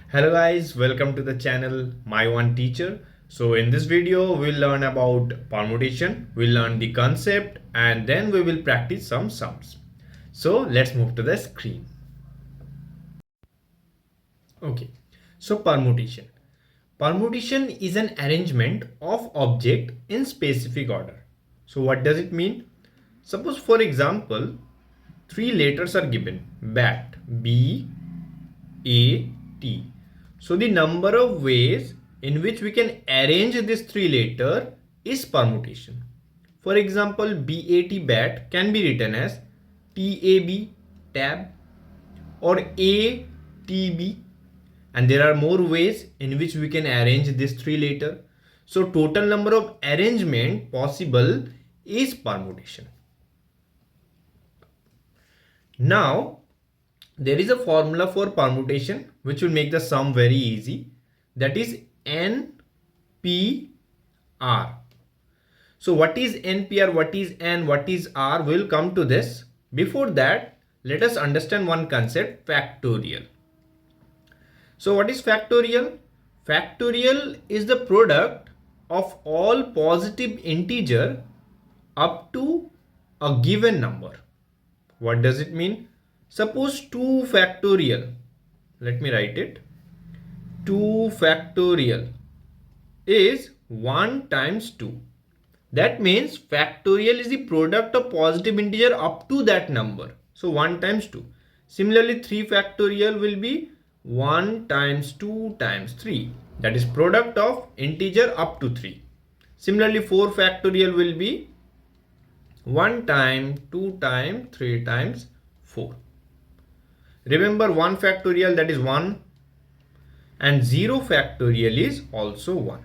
Hello guys, welcome to the channel MyOneTeacher. So in this video, we'll learn about permutation, we'll learn the concept and then we will practice some sums. So let's move to the screen. Okay, so permutation. Permutation is an arrangement of object in specific order. So what does it mean? Suppose for example, three letters are given, bat, B, A, T. So the number of ways in which we can arrange this three letter is permutation. For example, BAT bat can be written as TAB tab or ATB, and there are more ways in which we can arrange this three letter. So total number of arrangement possible is permutation. Now there is a formula for permutation which will make the sum very easy, that is NPR. So what is NPR, what is N, what is R, we'll come to this. Before that, let us understand one concept, factorial. So what is factorial? Factorial is the product of all positive integer up to a given number. What does it mean? Suppose 2 factorial, let me write it, 2 factorial is 1 times 2. That means factorial is the product of positive integer up to that number. So 1 times 2. Similarly, 3 factorial will be 1 times 2 times 3. That is product of integer up to 3. Similarly, 4 factorial will be 1 time, 2 times, 3 times 4. Remember 1 factorial, that is 1, and 0 factorial is also 1.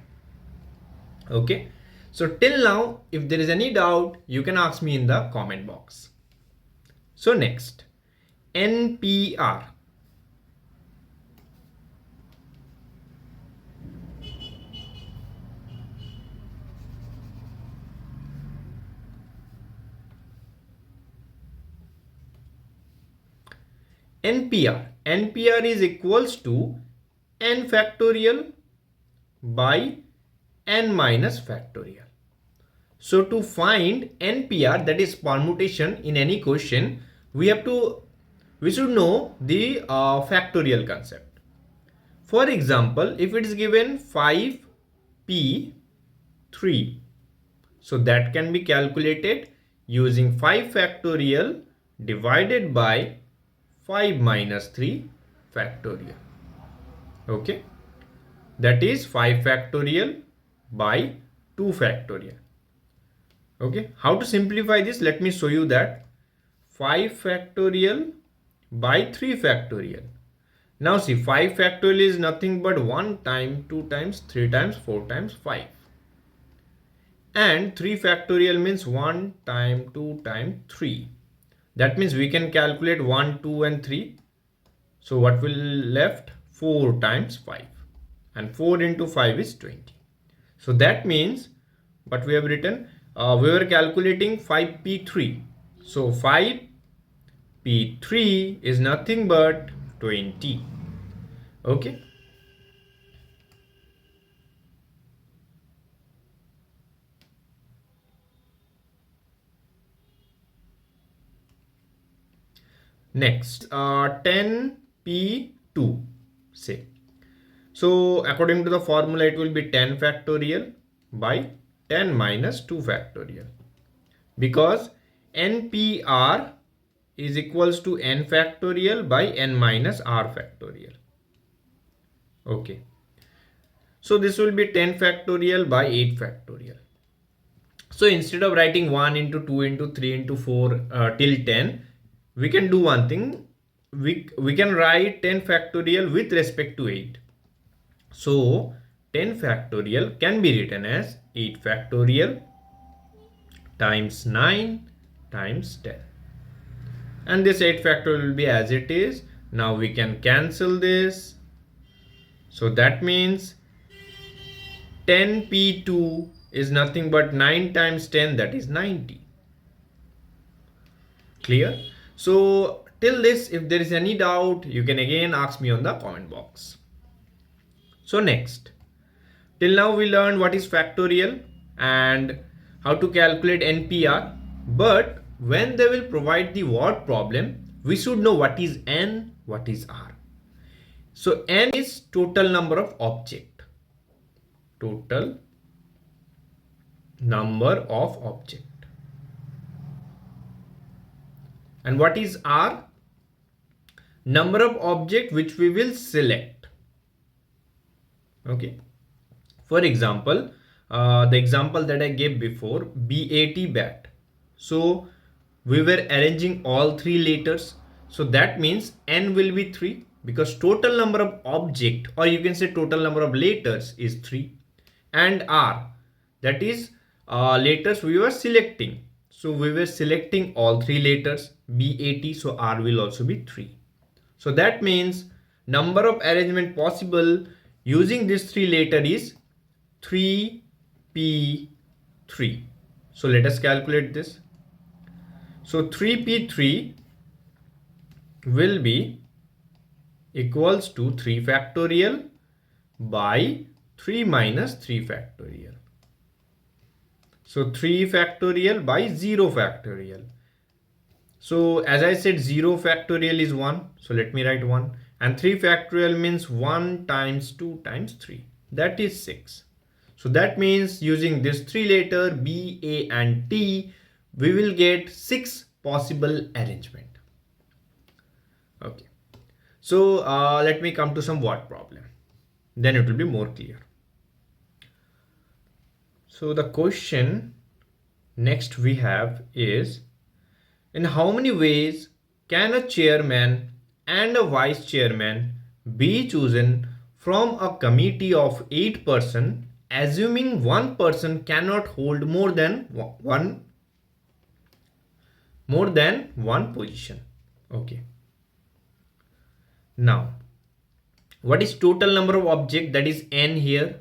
Okay. So till now, if there is any doubt, you can ask me in the comment box. So next, NPR. NPR is equals to n factorial by n minus factorial. So to find NPR, that is permutation, in any question, we should know the factorial concept. For example, if it is given 5p3, so that can be calculated using 5 factorial divided by 5 minus 3 factorial. Okay, that is 5 factorial by 2 factorial. Okay, how to simplify this? Let me show you that. 5 factorial by 3 factorial. Now see, 5 factorial is nothing but 1 time, 2 times, 3 times, 4 times, 5. And 3 factorial means 1 time, 2 times, 3. That means we can calculate 1, 2 and 3. So what will left? 4 times 5. And 4 into 5 is 20. So that means what we have written, we were calculating 5p3. So 5p3 is nothing but 20. Okay. Next, 10p2 say. So according to the formula, it will be 10 factorial by 10 minus 2 factorial, because NPR is equals to n factorial by n minus r factorial. Okay. So this will be 10 factorial by 8 factorial. So instead of writing 1 into 2 into 3 into 4 till 10, we can do one thing. We can write 10 factorial with respect to 8. So 10 factorial can be written as 8 factorial times 9 times 10. And this 8 factorial will be as it is. Now we can cancel this. So that means 10p2 is nothing but 9 times 10, that is 90. Clear? So till this, if there is any doubt, you can again ask me on the comment box. So next, till now we learned what is factorial and how to calculate NPR. But when they will provide the word problem, we should know what is N, what is R. So N is total number of object. Total number of object. And what is R? Number of object which we will select. Okay. For example, the example that I gave before, BAT, bat. So we were arranging all three letters. So that means N will be 3 because total number of object, or you can say total number of letters, is 3. And R, that is letters we were selecting. So we were selecting all three letters BAT, so R will also be 3. So that means number of arrangement possible using this three letter is 3p3. So let us calculate this. So 3p3 will be equals to 3 factorial by 3 minus 3 factorial. So 3 factorial by 0 factorial. So as I said, 0 factorial is 1. So let me write 1. And 3 factorial means 1 times 2 times 3. That is 6. So that means using this three letter B, A and T, we will get 6 possible arrangement. Okay. So let me come to some word problem. Then it will be more clear. So the question next we have is, in how many ways can a chairman and a vice chairman be chosen from a committee of 8 persons, assuming one person cannot hold more than one position? Okay. Now, what is total number of object, that is N here?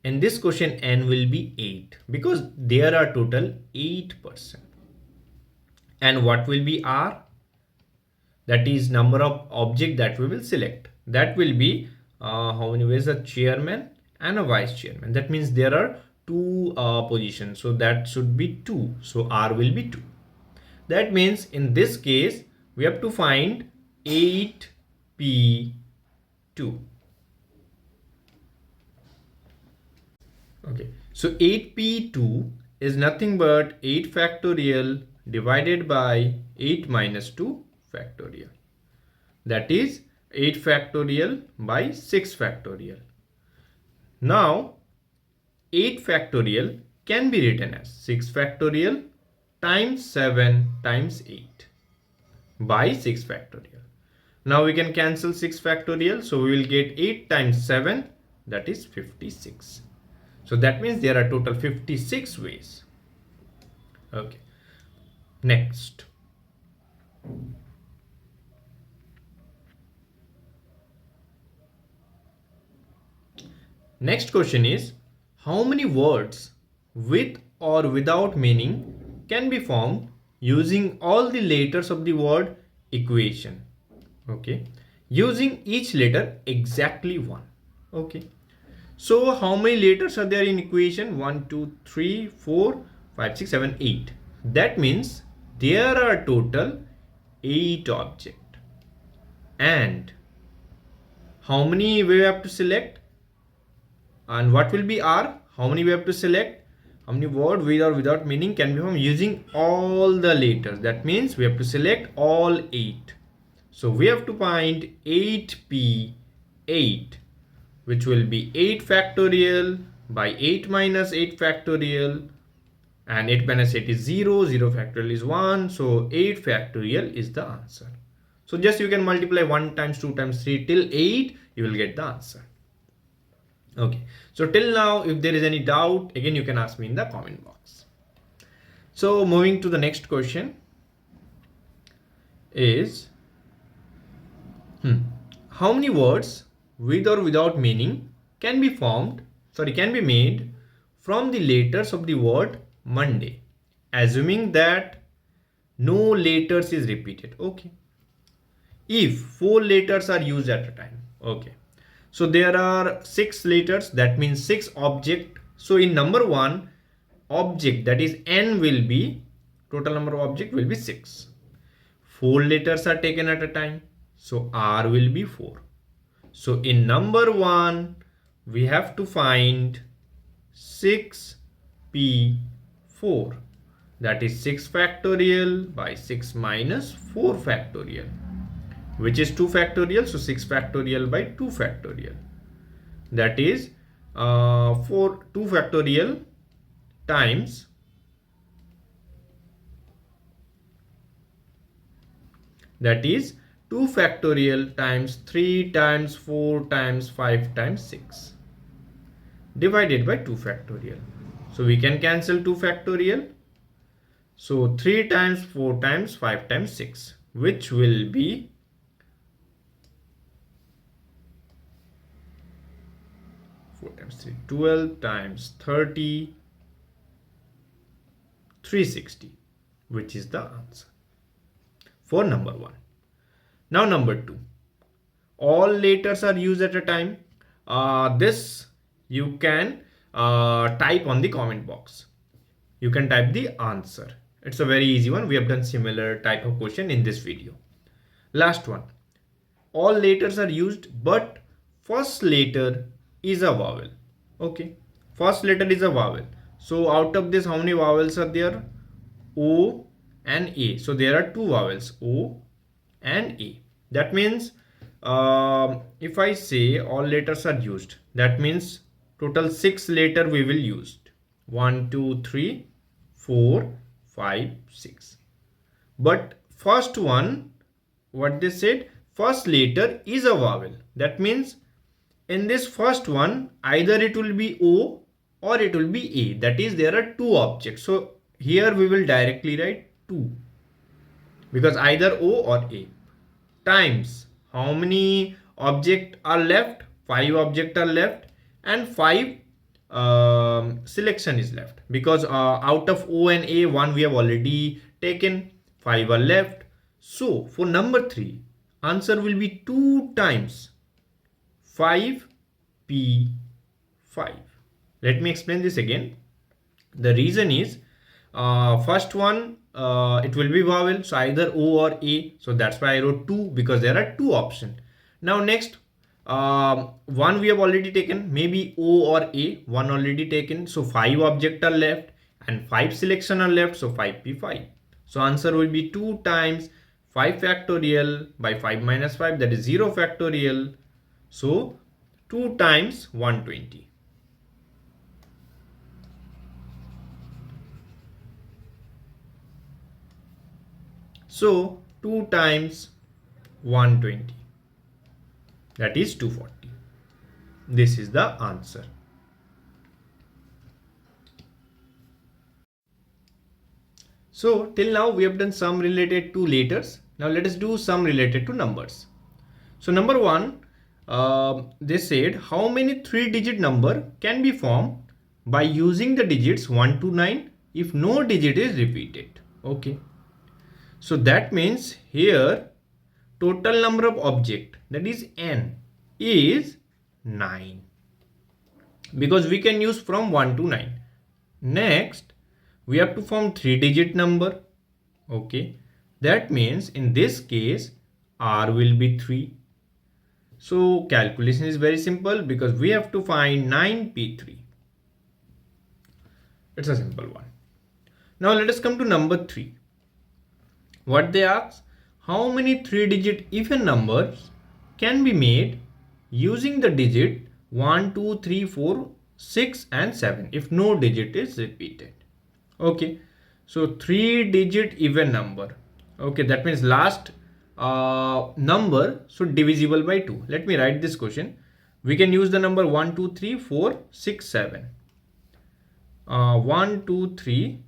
In this question, N will be 8 because there are total 8 persons. And what will be R? That is number of object that we will select. That will be how many ways, a chairman and a vice chairman. That means there are 2 positions. So that should be 2. So R will be 2. That means in this case, we have to find 8p2. Okay. So 8p2 is nothing but 8 factorial divided by 8 minus 2 factorial. That is 8 factorial by 6 factorial. Now 8 factorial can be written as 6 factorial times 7 times 8 by 6 factorial. Now we can cancel 6 factorial. So we will get 8 times 7, that is 56. So that means there are total 56 ways. Okay. Next. Next question is, how many words with or without meaning can be formed using all the letters of the word equation? Okay. Using each letter exactly 1. Okay. So how many letters are there in equation? 1, 2, 3, 4, 5, 6, 7, 8. That means there are total 8 objects. And how many we have to select? And what will be R? How many we have to select? How many word with or without meaning can be formed using all the letters? That means we have to select all 8. So we have to find 8p8, which will be 8 factorial by 8 minus 8 factorial, and 8 minus 8 is 0, 0 factorial is 1, so 8 factorial is the answer. So just you can multiply 1 times 2 times 3 till 8, you will get the answer. Okay, so till now if there is any doubt, again you can ask me in the comment box. So moving to the next question is, how many words with or without meaning can be made from the letters of the word Monday, assuming that no letters is repeated. Okay. If 4 letters are used at a time. Okay. So there are 6 letters, that means 6 object. So in number 1 object, that is n, will be total number of object will be 6. 4 letters are taken at a time, so r will be 4. So in number 1 we have to find 6p4, that is 6 factorial by 6 minus 4 factorial, which is 2 factorial. So 6 factorial by 2 factorial, that is 2 factorial times that is 2 factorial times 3 times 4 times 5 times 6 divided by 2 factorial. So we can cancel 2 factorial. So 3 times 4 times 5 times 6, which will be 4 times 3, 12 times 30, 360, which is the answer for number 1. Now number 2, all letters are used at a time. This you can type on the comment box. You can type the answer. It's a very easy one. We have done similar type of question in this video. Last one, all letters are used, but first letter is a vowel. Okay, first letter is a vowel. So out of this, how many vowels are there? O and A. So there are 2 vowels, O and A. That means if I say all letters are used, that means total 6 letter we will use. 1, 2, 3, 4, 5, 6. But first one, what they said, first letter is a vowel. That means in this first one, either it will be O or it will be A. That is, there are 2 objects. So here we will directly write 2, because either O or A, times how many objects are left? 5 objects are left, and 5 selection is left, because out of O and A, 1 we have already taken, 5 are left. So for number 3, answer will be 2 times 5p5. Let me explain this again. The reason is first one, it will be vowel, so either O or A. So that's why I wrote 2, because there are 2 options. Now next, 1 we have already taken, maybe O or A, 1 already taken. So 5 objects are left and 5 selection are left, so 5p5. So answer will be 2 times 5 factorial by 5 minus 5, that is 0 factorial. So 2 times 120. So 2 times 120, that is 240. This is the answer. So till now we have done sum related to letters. Now let us do sum related to numbers. So number 1, they said how many 3-digit number can be formed by using the digits 1 to 9 if no digit is repeated. Okay. So that means here total number of object, that is n, is 9, because we can use from 1 to 9. Next, we have to form 3-digit number. Okay, that means in this case r will be 3. So calculation is very simple, because we have to find 9p3. It's a simple one. Now let us come to number 3. What they ask, how many 3-digit even numbers can be made using the digit 1, 2, 3, 4, 6 and 7 if no digit is repeated. Okay, so 3-digit even number. Okay, that means last number should divisible by 2. Let me write this question. We can use the number 1, 2, 3, 4, 6, 7. 1, 2, 3,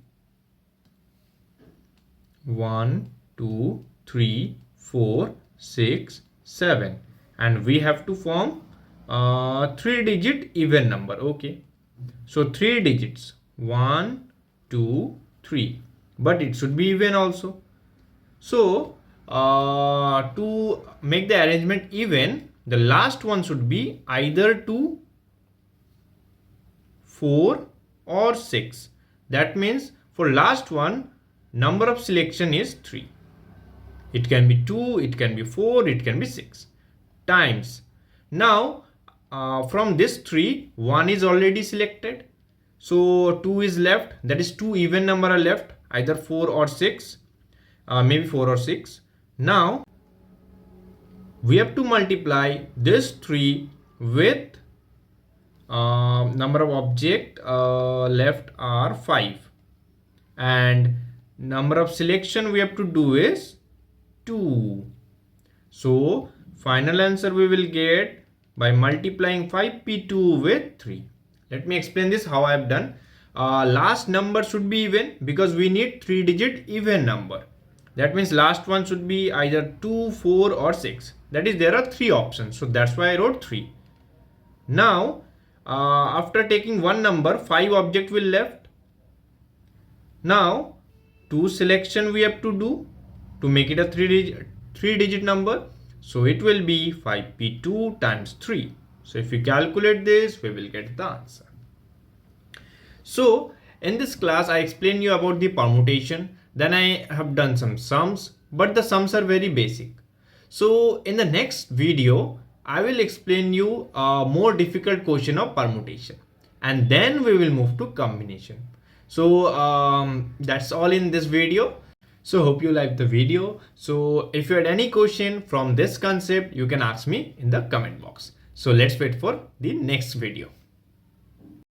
1, 2, 3, 4, 6, 7, and we have to form 3-digit even number. Okay, so 3 digits, 1, 2, 3, but it should be even also. So to make the arrangement even, the last one should be either 2, 4 or 6. That means for last one, number of selection is 3. It can be 2, it can be 4, it can be 6 times. Now from this 3, 1 is already selected. So 2 is left, that is 2 even number are left, either 4 or 6, maybe 4 or 6. Now we have to multiply this 3 with number of object left are 5, and number of selection we have to do is 2. So final answer we will get by multiplying 5p2 with 3. Let me explain this how I have done. Last number should be even because we need 3-digit even number. That means last one should be either 2, 4 or 6. That is, there are 3 options. So that's why I wrote 3. Now after taking one number, 5 object will left. Now 2 selection we have to do to make it a 3-digit number. So it will be 5p2 times 3. So if we calculate this, we will get the answer. So in this class, I explained you about the permutation. Then I have done some sums, but the sums are very basic. So in the next video, I will explain you a more difficult question of permutation, and then we will move to combination. So that's all in this video. So hope you liked the video. So if you had any question from this concept, you can ask me in the comment box. So let's wait for the next video.